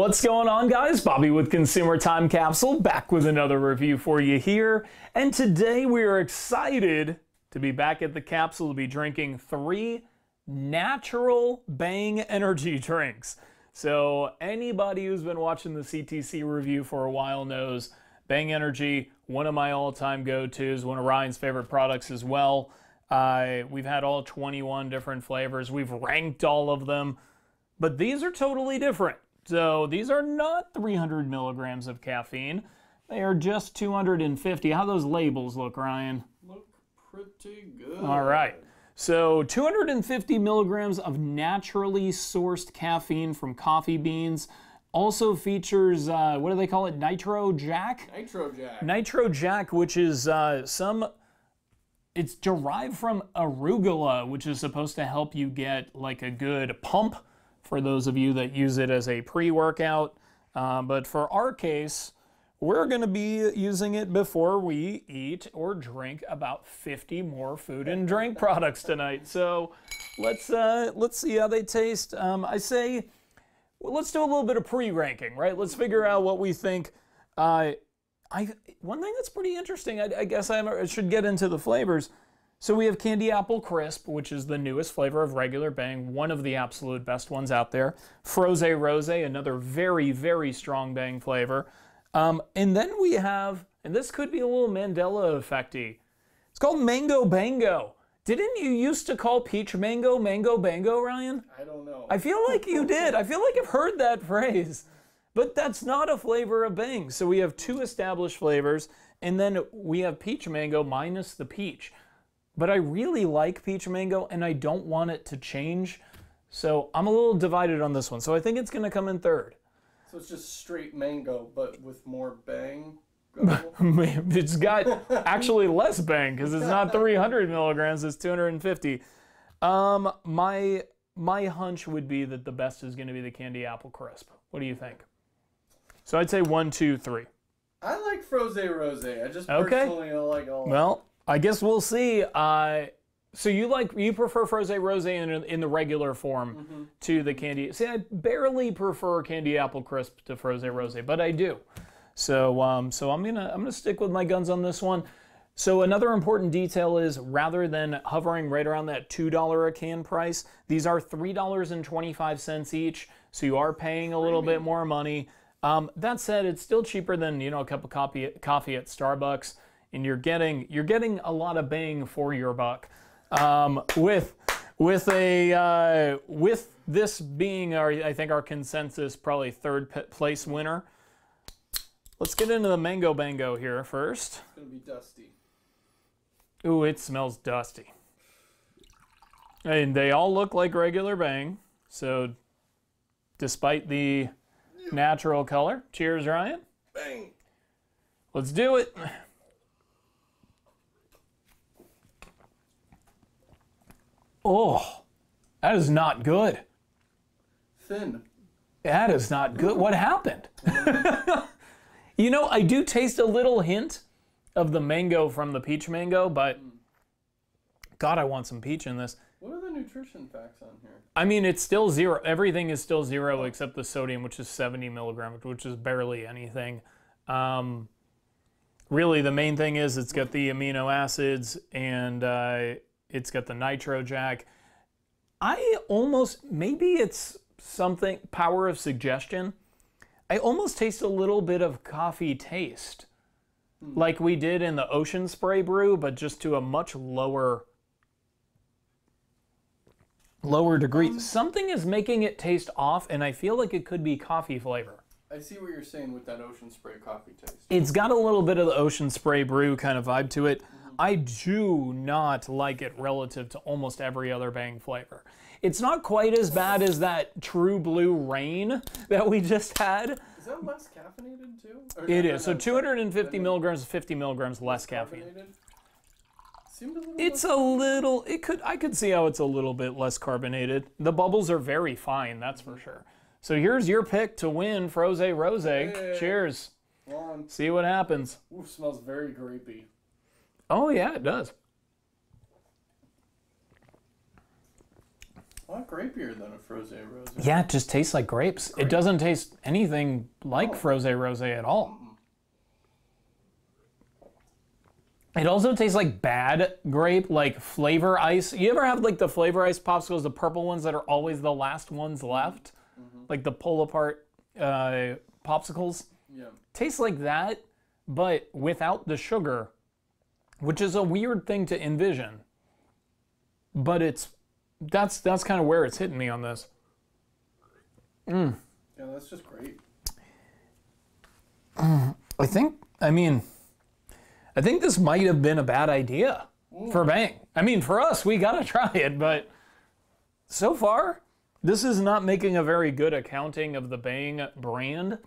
What's going on, guys? Bobby with Consumer Time Capsule, back with another review for you here. And today we are excited to be back at the Capsule to be drinking 3 natural Bang energy drinks. So anybody who's been watching the CTC review for a while knows Bang Energy, one of my all-time go-tos, one of Ryan's favorite products as well. We've had all 21 different flavors. We've ranked all of them, but these are totally different. So these are not 300 milligrams of caffeine. They are just 250. How those labels look, Ryan? Look pretty good. All right. So 250 milligrams of naturally sourced caffeine from coffee beans. Also features, what do they call it? Nitro-Jack? Nitro-Jack. Nitro-Jack, which is it's derived from arugula, which is supposed to help you get like a good pump for those of you that use it as a pre-workout. But for our case, we're going to be using it before we eat or drink about 50 more food and drink products tonight. So let's see how they taste. I say, well, let's do a little bit of pre-ranking, right? Let's figure out what we think. One thing that's pretty interesting, I guess I should get into the flavors. So we have Candy Apple Crisp, which is the newest flavor of regular Bang, one of the absolute best ones out there. Frose Rose, another very, very strong Bang flavor. And then we have, and this could be a little Mandela effect-y, it's called Mango Bango. Didn't you used to call peach mango Mango Bango, Ryan? I don't know. I feel like you did. I feel like I've heard that phrase. But that's not a flavor of Bang. So we have 2 established flavors, and then we have peach mango minus the peach. But I really like peach mango, and I don't want it to change. So I'm a little divided on this one. So I think it's going to come in 3rd. So it's just straight mango, but with more Bang? It's got actually less Bang, because it's not 300 milligrams, it's 250. My hunch would be that the best is going to be the Candy Apple Crisp. What do you think? So I'd say 1, 2, 3. I like Frose Rose. I just personally like all. Well, I guess we'll see. So you prefer Frose Rose in the regular form to the candy. See, I barely prefer Candy Apple Crisp to Frose Rose, but I do. So I'm gonna stick with my guns on this one. So another important detail is, rather than hovering right around that $2 a can price, these are $3.25 each. So you are paying a little bit more money. That said, it's still cheaper than, you know, a cup of coffee at Starbucks, and you're getting a lot of bang for your buck. With this being I think our consensus probably 3rd place winner. Let's get into the Mango Bango here first. It's gonna be dusty. Ooh, it smells dusty. And they all look like regular Bang. So despite the natural color. Cheers, Ryan. Bang. Let's do it. Oh, that is not good. Thin. That is not good. What happened? You know, I do taste a little hint of the mango from the peach mango, but God, I want some peach in this. What are the nutrition facts on here? I mean, it's still 0. Everything is still 0 except the sodium, which is 70 milligrams, which is barely anything. Really, the main thing is it's got the amino acids and it's got the Nitro-Jack. Maybe it's something, power of suggestion. I almost taste a little bit of coffee taste, like we did in the Ocean Spray brew, but just to a much lower degree. Something is making it taste off, and I feel like it could be coffee flavor. I see what you're saying with that Ocean Spray coffee taste. It's got a little bit of the Ocean Spray brew kind of vibe to it. I do not like it relative to almost every other Bang flavor. It's not quite as bad as that True Blue Rain that we just had. Is that less caffeinated too? It is. So 250 milligrams, 50 milligrams less caffeine. It's a little, I could see how it's a little bit less carbonated. The bubbles are very fine, that's for sure. So here's your pick to win Frose Rose. Hey. Cheers. On. See what happens. Ooh, smells very grapey. Oh yeah, it does. a lot grapier than a Frose Rose. Yeah, it just tastes like grapes. It doesn't taste anything like Frose Rose at all. It also tastes like bad grape, like flavor ice. You ever have like the flavor ice popsicles, the purple ones that are always the last ones left? Like the pull apart popsicles? Yeah. Tastes like that, but without the sugar, which is a weird thing to envision. But that's kind of where it's hitting me on this. Yeah, that's just great. I think this might have been a bad idea for Bang. I mean, for us, we gotta try it, but so far, this is not making a very good accounting of the Bang brand.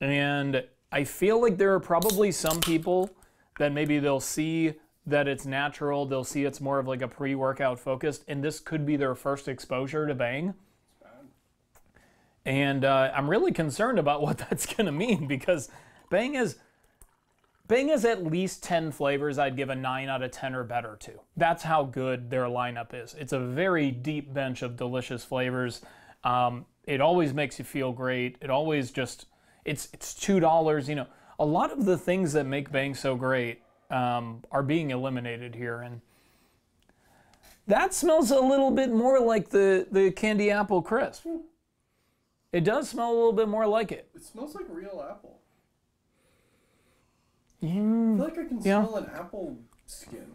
And I feel like there are probably some people that maybe they'll see that it's natural, they'll see it's more of like a pre-workout focused, and this could be their first exposure to Bang. And I'm really concerned about what that's gonna mean, because Bang has at least 10 flavors I'd give a 9 out of 10 or better to. That's how good their lineup is. It's a very deep bench of delicious flavors. It always makes you feel great. It always just, it's $2. You know, a lot of the things that make Bang so great are being eliminated here. And that smells a little bit more like the candy apple crisp. It does smell a little bit more like it. It smells like real apple. I feel like I can smell an apple skin.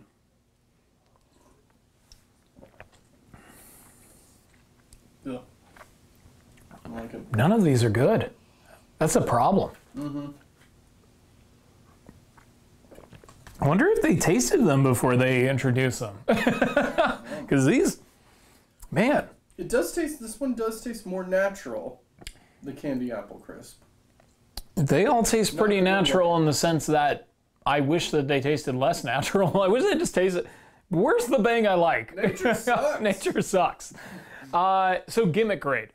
Yeah. I like it. None of these are good. That's a problem. I wonder if they tasted them before they introduced them. Because these, man. It does taste, this one does taste more natural, the candy apple crisp. They all taste pretty natural in the sense that I wish that they tasted less natural. I wish they just tasted... Where's the Bang I like? Nature sucks. Nature sucks. So gimmick grade.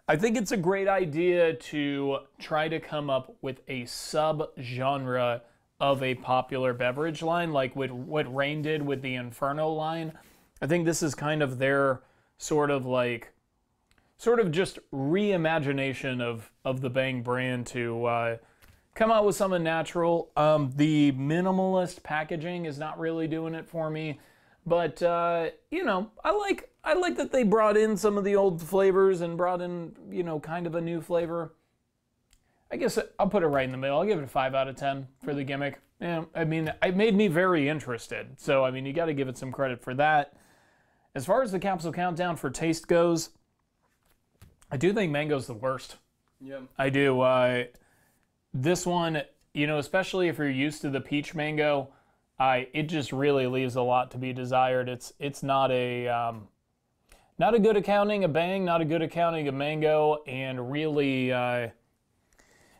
I think it's a great idea to try to come up with a sub-genre of a popular beverage line, like what Reign did with the Inferno line. I think this is kind of their sort of just reimagination of the Bang brand to come out with something natural. The minimalist packaging is not really doing it for me, but you know, I like that they brought in some of the old flavors and brought in, you know, kind of a new flavor. I guess I'll put it right in the middle. I'll give it a 5 out of 10 for the gimmick. Yeah, I mean, it made me very interested. So, I mean, you got to give it some credit for that. As far as the capsule countdown for taste goes, I do think mango's the worst. Yeah. I do. This one, you know, especially if you're used to the peach mango, it just really leaves a lot to be desired. It's not a good accounting of Bang, not a good accounting of mango, and really,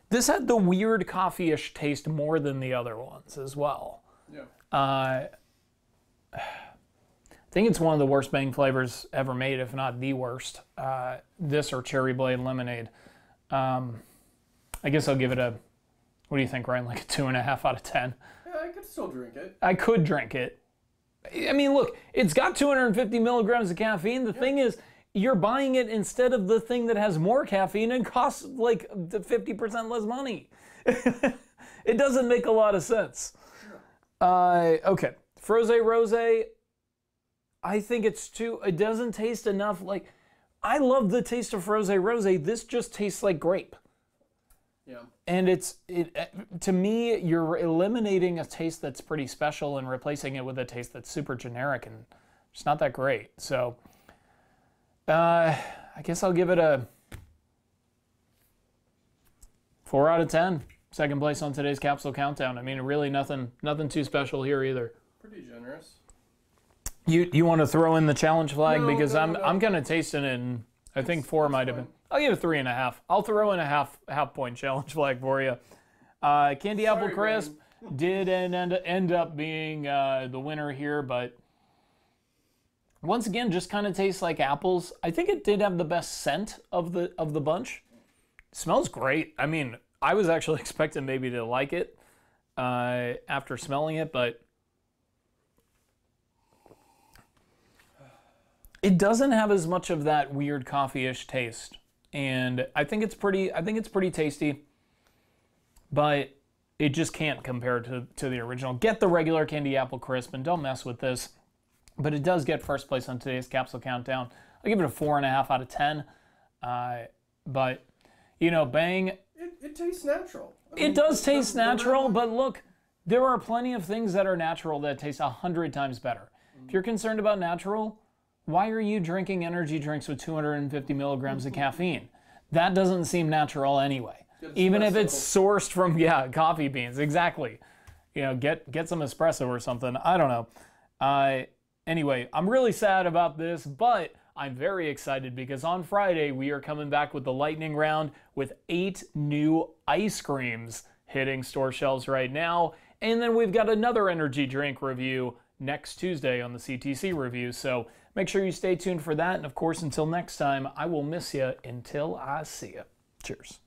this had the weird coffee-ish taste more than the other ones as well. Yeah. I think it's one of the worst Bang flavors ever made, if not the worst. This or Cherry Blade Lemonade. I guess I'll give it a, what do you think, Ryan? Like a 2.5 out of 10. Yeah, I could still drink it. I could drink it. I mean, look, it's got 250 milligrams of caffeine. The thing is, you're buying it instead of the thing that has more caffeine and costs like 50% less money. It doesn't make a lot of sense. Okay, Frose Rose, I think it doesn't taste enough like, I love the taste of Frose Rose. This just tastes like grape. Yeah. And to me, you're eliminating a taste that's pretty special and replacing it with a taste that's super generic and it's not that great. So, I guess I'll give it a 4 out of 10. Second place on today's capsule countdown. I mean, really nothing too special here either. Pretty generous. You want to throw in the challenge flag? No, because no, I'm kind of tasting it, and I think 4 might have been. I'll give it 3.5. I'll throw in a half point challenge flag for you. Candy Apple Crisp did end up being the winner here, but once again, just kind of tastes like apples. I think it did have the best scent of the bunch. It smells great. I mean, I was actually expecting maybe to like it after smelling it, but It doesn't have as much of that weird coffee-ish taste, and I think it's pretty tasty, but it just can't compare to the original. Get the regular candy apple crisp and don't mess with this, but it does get first place on today's capsule countdown. I give it a 4.5 out of 10, but you know, Bang. It tastes natural. It does taste natural, but look, there are plenty of things that are natural that taste 100 times better. If you're concerned about natural, why are you drinking energy drinks with 250 milligrams of caffeine? That doesn't seem natural anyway. Even if it's sourced from, coffee beans, exactly. You know, get some espresso or something. I don't know. Anyway, I'm really sad about this, but I'm very excited because on Friday we are coming back with the lightning round with 8 new ice creams hitting store shelves right now. And then we've got another energy drink review next Tuesday on the CTC review. So make sure you stay tuned for that. And of course, until next time, I will miss you until I see you. Cheers.